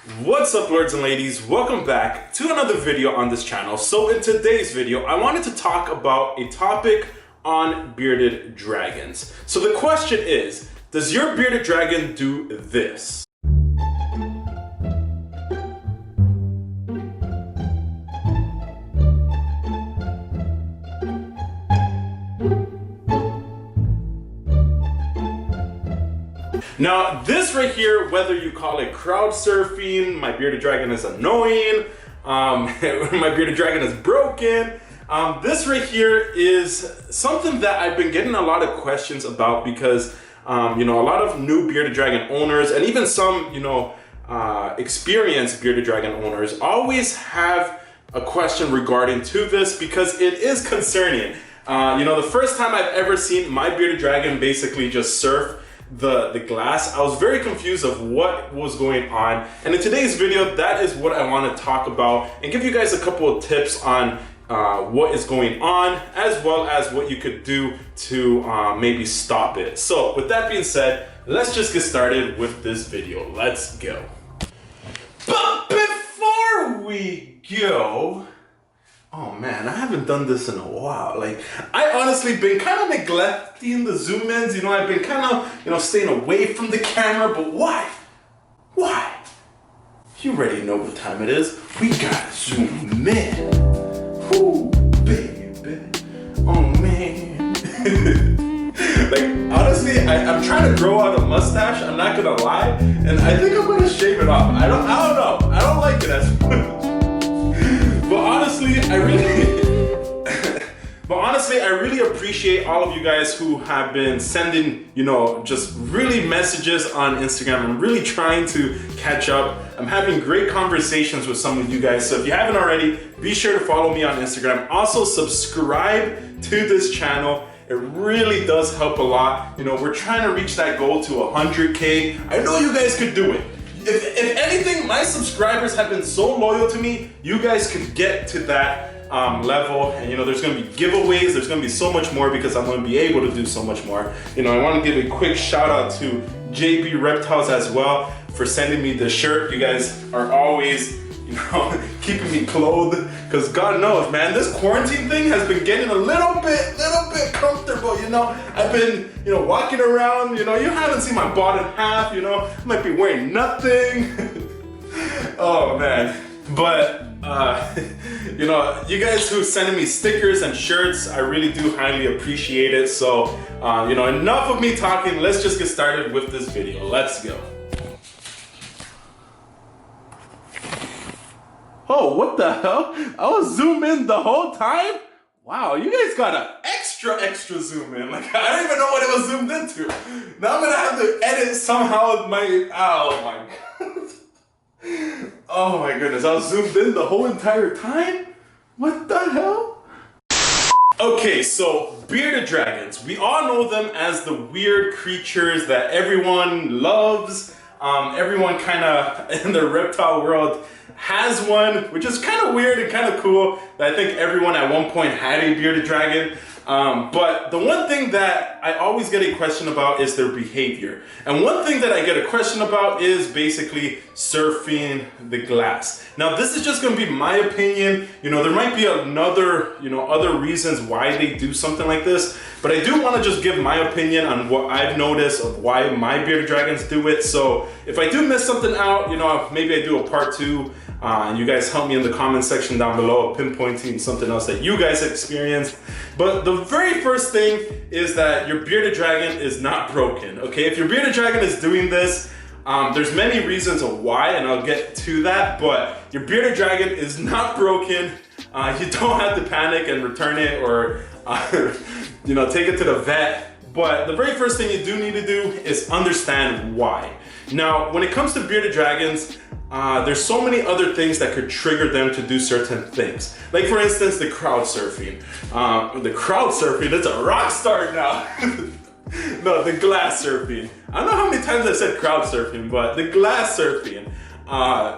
What's up, lords and ladies? Welcome back to another video on this channel. So in today's video, I wanted to talk about a topic on bearded dragons. So the question is, does your bearded dragon do this? Now, this right here, whether you call it crowd surfing, my bearded dragon is annoying, my bearded dragon is broken, this right here is something that I've been getting a lot of questions about because, a lot of new bearded dragon owners and even some, experienced bearded dragon owners always have a question regarding to this because it is concerning. The first time I've ever seen my bearded dragon basically just surf the glass, I was very confused of what was going on, and in today's video that is what I want to talk about and give you guys a couple of tips on what is going on, as well as what you could do to maybe stop it. So with that being said, let's just get started with this video. Let's go. But before we go, oh man, I haven't done this in a while. Like, I honestly been kind of neglecting the zoom ins. I've been kind of, staying away from the camera, but why? Why? You already know what time it is. We gotta zoom in. Whoo, baby. Oh man. Like, honestly, I'm trying to grow out a mustache, I'm not gonna lie, and I think I'm gonna shave it off. I don't know. I don't like it as much. But honestly, I really appreciate all of you guys who have been sending, just really messages on Instagram. I'm really trying to catch up. I'm having great conversations with some of you guys. So if you haven't already, be sure to follow me on Instagram. Also subscribe to this channel. It really does help a lot. We're trying to reach that goal to 100K. I know you guys could do it. If anything, my subscribers have been so loyal to me, you guys could get to that level, and there's gonna be giveaways, there's gonna be so much more because I'm gonna be able to do so much more. I want to give a quick shout out to JB Reptiles as well for sending me the shirt. You guys are always, keeping me clothed, because God knows, man, this quarantine thing has been getting a little bit comfortable. I've been, walking around, you haven't seen my bottom half, I might be wearing nothing. Oh man. But you guys who sending me stickers and shirts, I really do highly appreciate it. So enough of me talking, let's just get started with this video. Let's go. Oh, what the hell? I was zoom in the whole time? Wow, you guys got an extra zoom in. Like, I don't even know what it was zoomed into. Now I'm gonna have to edit somehow my, oh my God. Oh my goodness, I was zoomed in the whole entire time? What the hell? Okay, so bearded dragons. We all know them as the weird creatures that everyone loves. Everyone kind of in the reptile world has one, which is kind of weird and kind of cool that I think everyone at one point had a bearded dragon. But the one thing that I always get a question about is their behavior. And one thing that I get a question about is basically surfing the glass. Now, this is just going to be my opinion. There might be another, other reasons why they do something like this. But I do want to just give my opinion on what I've noticed of why my bearded dragons do it. So if I do miss something out, maybe I do a part 2. And you guys help me in the comment section down below of pinpointing something else that you guys experienced. But the very first thing is that your bearded dragon is not broken, okay? If your bearded dragon is doing this, there's many reasons of why, and I'll get to that, but your bearded dragon is not broken. You don't have to panic and return it or, take it to the vet. But the very first thing you do need to do is understand why. Now, when it comes to bearded dragons, there's so many other things that could trigger them to do certain things. Like, for instance, the crowd surfing. The crowd surfing, it's a rock star now. No, the glass surfing. I don't know how many times I said crowd surfing, but the glass surfing.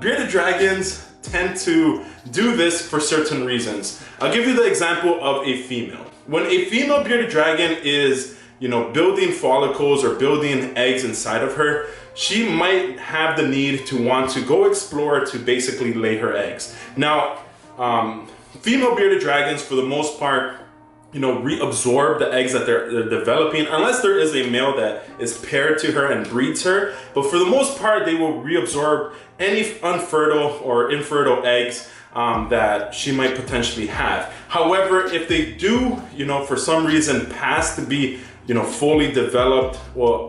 Bearded dragons tend to do this for certain reasons. I'll give you the example of a female. When a female bearded dragon is, building follicles or building eggs inside of her, she might have the need to want to go explore to basically lay her eggs. Now, female bearded dragons, for the most part, you know, reabsorb the eggs that they're developing, unless there is a male that is paired to her and breeds her. But for the most part, they will reabsorb any unfertile or infertile eggs that she might potentially have. However, if they do, you know, for some reason pass to be, you know, fully developed, well,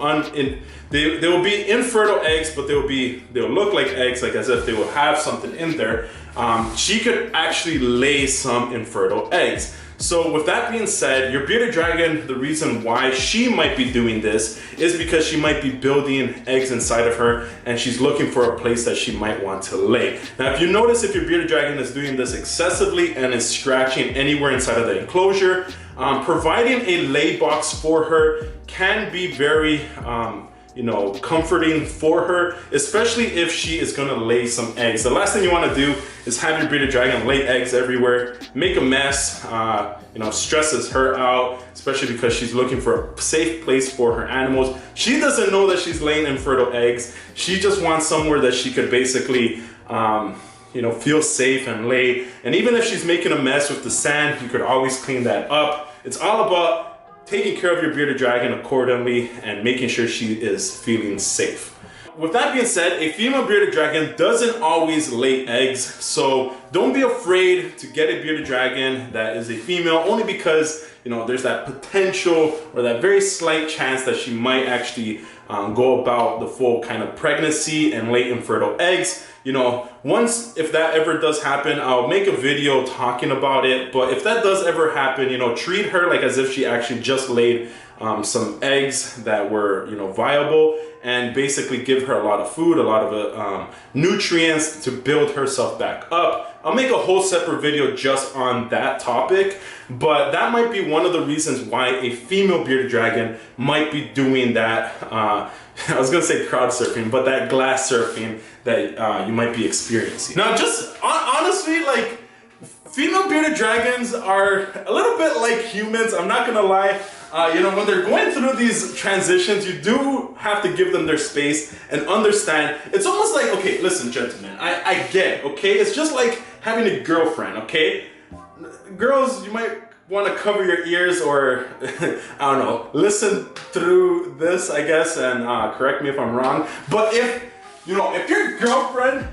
they will be infertile eggs, but they'll look like eggs, like as if they will have something in there. She could actually lay some infertile eggs. So with that being said, your bearded dragon, the reason why she might be doing this is because she might be building eggs inside of her and she's looking for a place that she might want to lay. Now, if you notice, if your bearded dragon is doing this excessively and is scratching anywhere inside of the enclosure, providing a lay box for her can be very you know, comforting for her, especially if she is gonna lay some eggs. The last thing you wanna do is have your bearded dragon lay eggs everywhere, make a mess, you know, stresses her out, especially because she's looking for a safe place for her animals. She doesn't know that she's laying infertile eggs. She just wants somewhere that she could basically, you know, feel safe and lay. And even if she's making a mess with the sand, you could always clean that up. It's all about taking care of your bearded dragon accordingly and making sure she is feeling safe. With that being said, a female bearded dragon doesn't always lay eggs, so don't be afraid to get a bearded dragon that is a female, only because, you know, there's that potential or that very slight chance that she might actually go about the full kind of pregnancy and lay infertile eggs. You know, if that ever does happen, I'll make a video talking about it. But if that does ever happen, you know, treat her like as if she actually just laid some eggs that were, you know, viable, and basically give her a lot of food, a lot of nutrients to build herself back up. I'll make a whole separate video just on that topic, but that might be one of the reasons why a female bearded dragon might be doing that, I was gonna say crowd surfing, but that glass surfing that you might be experiencing. Now, just honestly, like, female bearded dragons are a little bit like humans, I'm not gonna lie. You know, when they're going through these transitions, you do have to give them their space and understand. It's almost like, okay, listen, gentlemen, I get it, okay? It's just like having a girlfriend, okay? Girls, you might want to cover your ears or, I don't know, listen through this, I guess, and correct me if I'm wrong. But if, you know, if your girlfriend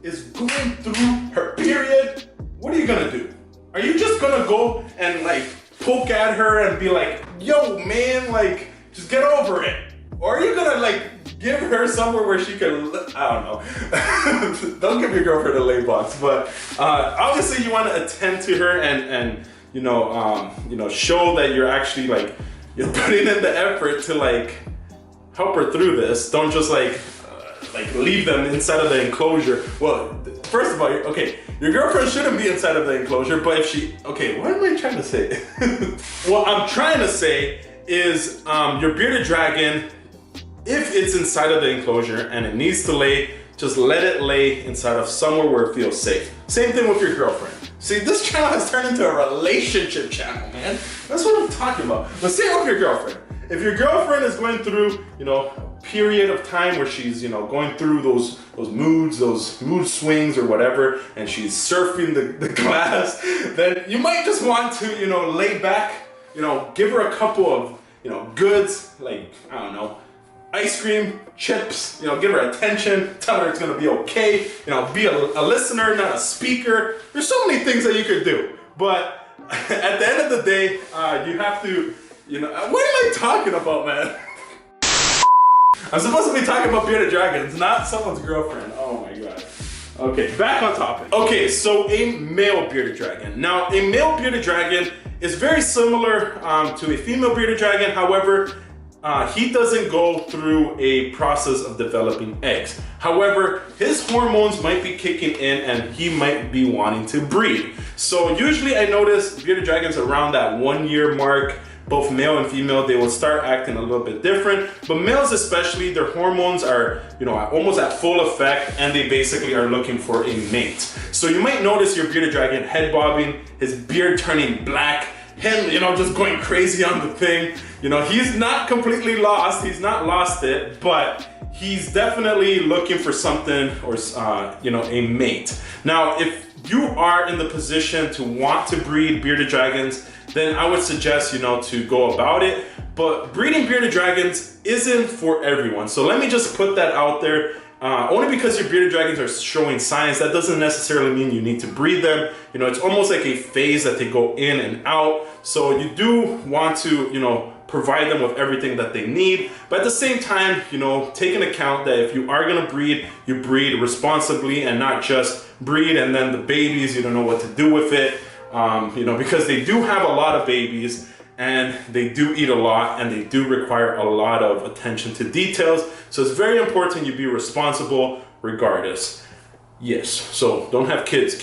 is going through her period, what are you gonna do? Are you just gonna go and, like, poke at her and be like, yo man, like, just get over it? Or are you gonna, like, give her somewhere where she can, I don't know. Don't give your girlfriend a lay box, but obviously you want to attend to her and you know, show that you're actually, like, you're putting in the effort to, like, help her through this. Don't just like leave them inside of the enclosure. Well, first of all, okay, your girlfriend shouldn't be inside of the enclosure, but if she, okay, what am I trying to say? What I'm trying to say is your bearded dragon, if it's inside of the enclosure and it needs to lay, just let it lay inside of somewhere where it feels safe. Same thing with your girlfriend. See, this channel has turned into a relationship channel, man. That's what I'm talking about. But same with your girlfriend. If your girlfriend is going through, you know, a period of time where she's, you know, going through those mood swings or whatever, and she's surfing the glass, then you might just want to, you know, lay back, you know, give her a couple of, you know, goods, like, I don't know, ice cream, chips, you know, give her attention, tell her it's gonna be okay, you know, be a listener, not a speaker. There's so many things that you could do. But at the end of the day, you have to, you know, what am I talking about, man? I'm supposed to be talking about bearded dragons, not someone's girlfriend. Oh my God. Okay, back on topic. Okay, so a male bearded dragon. Now, a male bearded dragon is very similar to a female bearded dragon. However, he doesn't go through a process of developing eggs. However, his hormones might be kicking in and he might be wanting to breed. So usually I notice bearded dragons around that 1 year mark, both male and female, they will start acting a little bit different. But males especially, their hormones are, you know, almost at full effect and they basically are looking for a mate. So you might notice your bearded dragon head bobbing, his beard turning black, him, you know, just going crazy on the thing. You know, he's not completely lost, he's not lost it, but he's definitely looking for something or, you know, a mate. Now, if you are in the position to want to breed bearded dragons, then I would suggest, you know, to go about it. But breeding bearded dragons isn't for everyone. So let me just put that out there. Only because your bearded dragons are showing signs, that doesn't necessarily mean you need to breed them. You know, it's almost like a phase that they go in and out. So you do want to, you know, provide them with everything that they need. But at the same time, you know, take into account that if you are gonna breed, you breed responsibly and not just breed and then the babies, you don't know what to do with it. You know, because they do have a lot of babies and they do eat a lot and they do require a lot of attention to details. So it's very important you be responsible regardless. Yes, so don't have kids.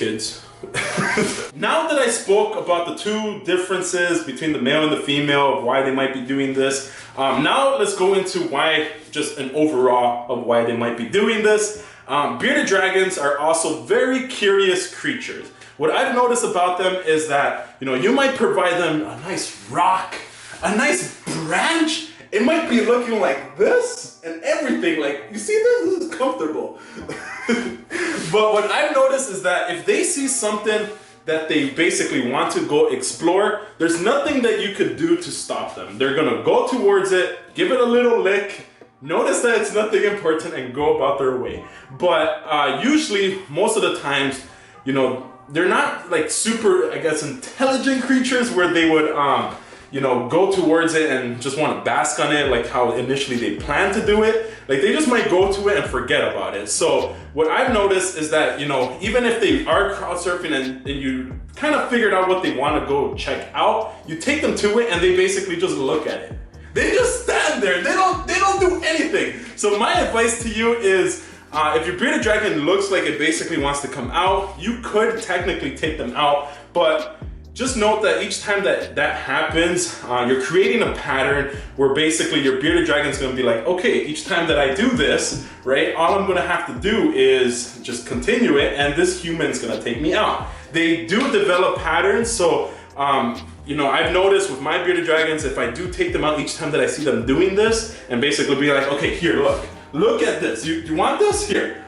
Now that I spoke about the two differences between the male and the female of why they might be doing this, now let's go into why, just an overall of why they might be doing this. Bearded dragons are also very curious creatures. What I've noticed about them is that, you know, you might provide them a nice rock, a nice branch. It might be looking like this and everything. Like, you see this? This is comfortable. But what I've noticed is that if they see something that they basically want to go explore, there's nothing that you could do to stop them. They're gonna go towards it, give it a little lick, notice that it's nothing important and go about their way. But usually, most of the times, you know, they're not like super, I guess, intelligent creatures where they would, you know, go towards it and just want to bask on it like how initially they plan to do it. Like they just might go to it and forget about it. So what I've noticed is that, you know, even if they are crowd surfing and you kind of figured out what they want to go check out, you take them to it and they basically just look at it. They just stand there. They don't do anything. So my advice to you is, if your bearded dragon looks like it basically wants to come out, you could technically take them out, but just note that each time that happens, you're creating a pattern where basically your bearded dragon's gonna be like, okay, each time that I do this, right, all I'm gonna have to do is just continue it and this human's gonna take me out. They do develop patterns, so you know, I've noticed with my bearded dragons, if I do take them out each time that I see them doing this and basically be like, okay, here, look at this. You want this? Here.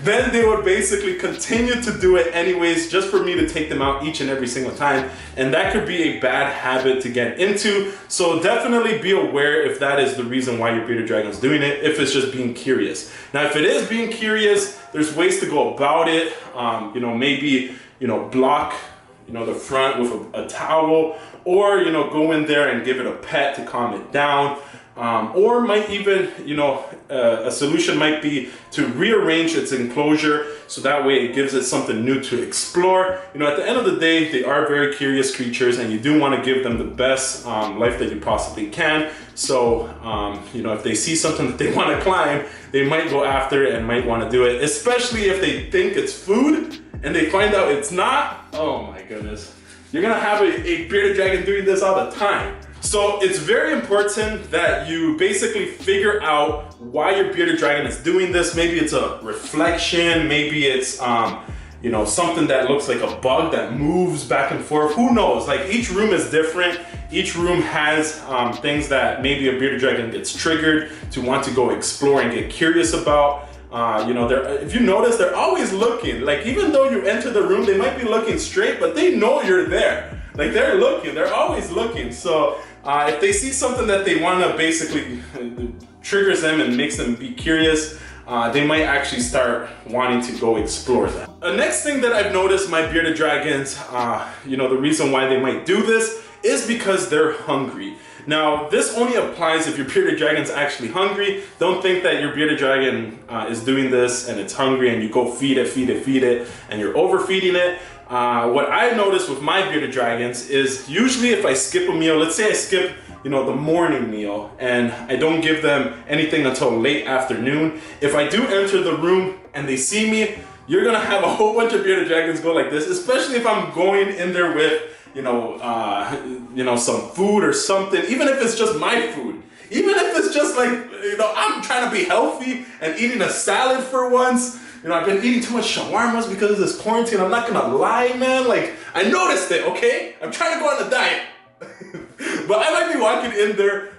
Then they would basically continue to do it anyways, just for me to take them out each and every single time. And that could be a bad habit to get into. So definitely be aware if that is the reason why your bearded dragon is doing it, if it's just being curious. Now, if it is being curious, there's ways to go about it. You know, maybe, you know, block, you know, the front with a towel, or, you know, go in there and give it a pet to calm it down. Or might even, you know, a solution might be to rearrange its enclosure so that way it gives it something new to explore. You know, at the end of the day, they are very curious creatures and you do want to give them the best life that you possibly can. So, you know, if they see something that they want to climb, they might go after it and might want to do it, especially if they think it's food and they find out it's not. Oh my goodness. You're gonna have a bearded dragon doing this all the time. So it's very important that you basically figure out why your bearded dragon is doing this. Maybe it's a reflection, maybe it's you know, something that looks like a bug that moves back and forth. Who knows? Like, each room is different. Each room has things that maybe a bearded dragon gets triggered to want to go explore and get curious about. You know, if you notice, they're always looking. Like, even though you enter the room, they might be looking straight, but they know you're there. Like, they're looking, they're always looking. So if they see something that they want to basically triggers them and makes them be curious, they might actually start wanting to go explore that. The next thing that I've noticed my bearded dragons, you know, the reason why they might do this is because they're hungry. Now, this only applies if your bearded dragon's actually hungry. Don't think that your bearded dragon is doing this and it's hungry and you go feed it, and you're overfeeding it. What I've noticed with my bearded dragons is usually if I skip a meal, let's say I skip, you know, the morning meal and I don't give them anything until late afternoon. If I do enter the room and they see me, you're gonna have a whole bunch of bearded dragons go like this, especially if I'm going in there with, you know, some food or something, even if it's just my food. Even if it's just like, you know, I'm trying to be healthy and eating a salad for once. You know, I've been eating too much shawarmas because of this quarantine. I'm not gonna lie, man. Like, I noticed it, okay? I'm trying to go on a diet. But I might be walking in there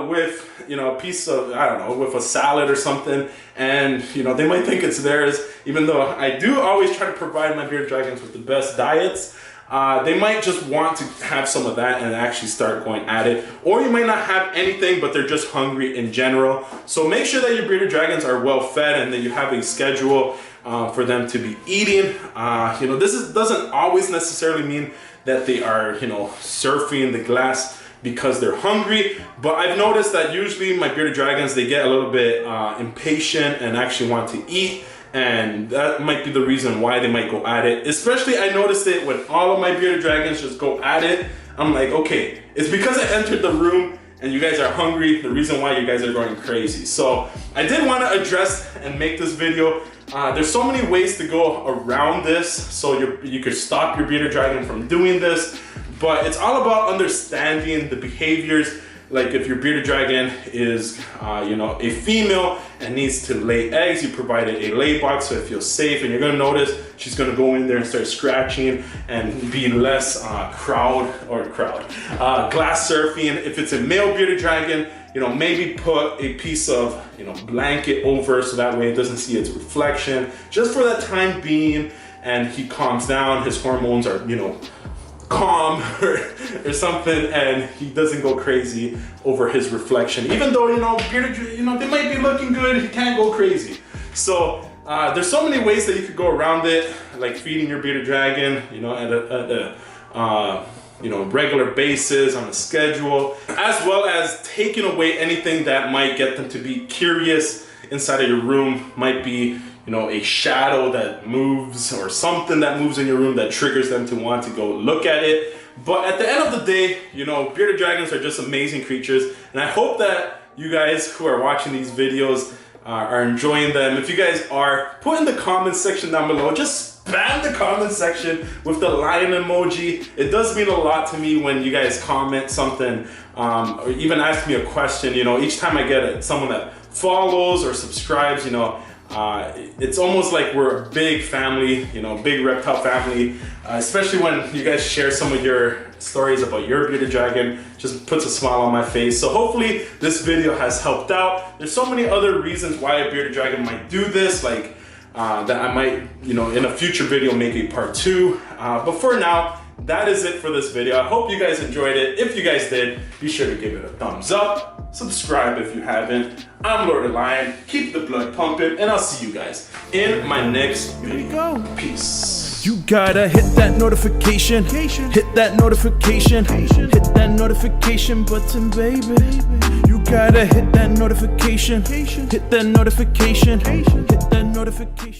with, you know, a piece of, I don't know, with a salad or something, and, you know, they might think it's theirs, even though I do always try to provide my bearded dragons with the best diets. They might just want to have some of that and actually start going at it. Or you might not have anything, but they're just hungry in general. So make sure that your bearded dragons are well fed and that you have a schedule for them to be eating. You know, this doesn't always necessarily mean that they are, you know, surfing the glass because they're hungry, but I've noticed that usually my bearded dragons, they get a little bit impatient and actually want to eat, and that might be the reason why they might go at it. Especially I noticed it when all of my bearded dragons just go at it. I'm like, okay, it's because I entered the room and you guys are hungry, the reason why you guys are going crazy. So I did want to address and make this video. There's so many ways to go around this, so you could stop your bearded dragon from doing this, but it's all about understanding the behaviors. Like if your bearded dragon is, you know, a female and needs to lay eggs, you provide it a lay box so it feels safe, and you're gonna notice she's gonna go in there and start scratching and be less glass surfing. If it's a male bearded dragon, you know, maybe put a piece of, you know, blanket over so that way it doesn't see its reflection, just for that time being, and he calms down, his hormones are, you know, calm or something, and he doesn't go crazy over his reflection. Even though, you know, bearded, you know, they might be looking good, he can't go crazy. So there's so many ways that you could go around it, like feeding your bearded dragon, you know, at a you know, regular basis, on a schedule, as well as taking away anything that might get them to be curious inside of your room. Might be, you know, a shadow that moves or something that moves in your room that triggers them to want to go look at it. But at the end of the day, you know, bearded dragons are just amazing creatures, and I hope that you guys who are watching these videos are enjoying them. If you guys are, put in the comment section down below, just spam the comment section with the lion emoji. It does mean a lot to me when you guys comment something, or even ask me a question. You know, each time I get someone that follows or subscribes, you know, it's almost like we're a big family, you know, big reptile family, especially when you guys share some of your stories about your bearded dragon. Just puts a smile on my face. So hopefully this video has helped out. There's so many other reasons why a bearded dragon might do this, like that I might, you know, in a future video make a part 2. But for now, that is it for this video. I hope you guys enjoyed it. If you guys did, be sure to give it a thumbs up. Subscribe if you haven't. I'm Lord the Lion. Keep the blood pumping, and I'll see you guys in my next video. Peace. You gotta hit that notification, hit that notification, hit that notification button, baby. You gotta hit that notification, hit that notification, hit that notification.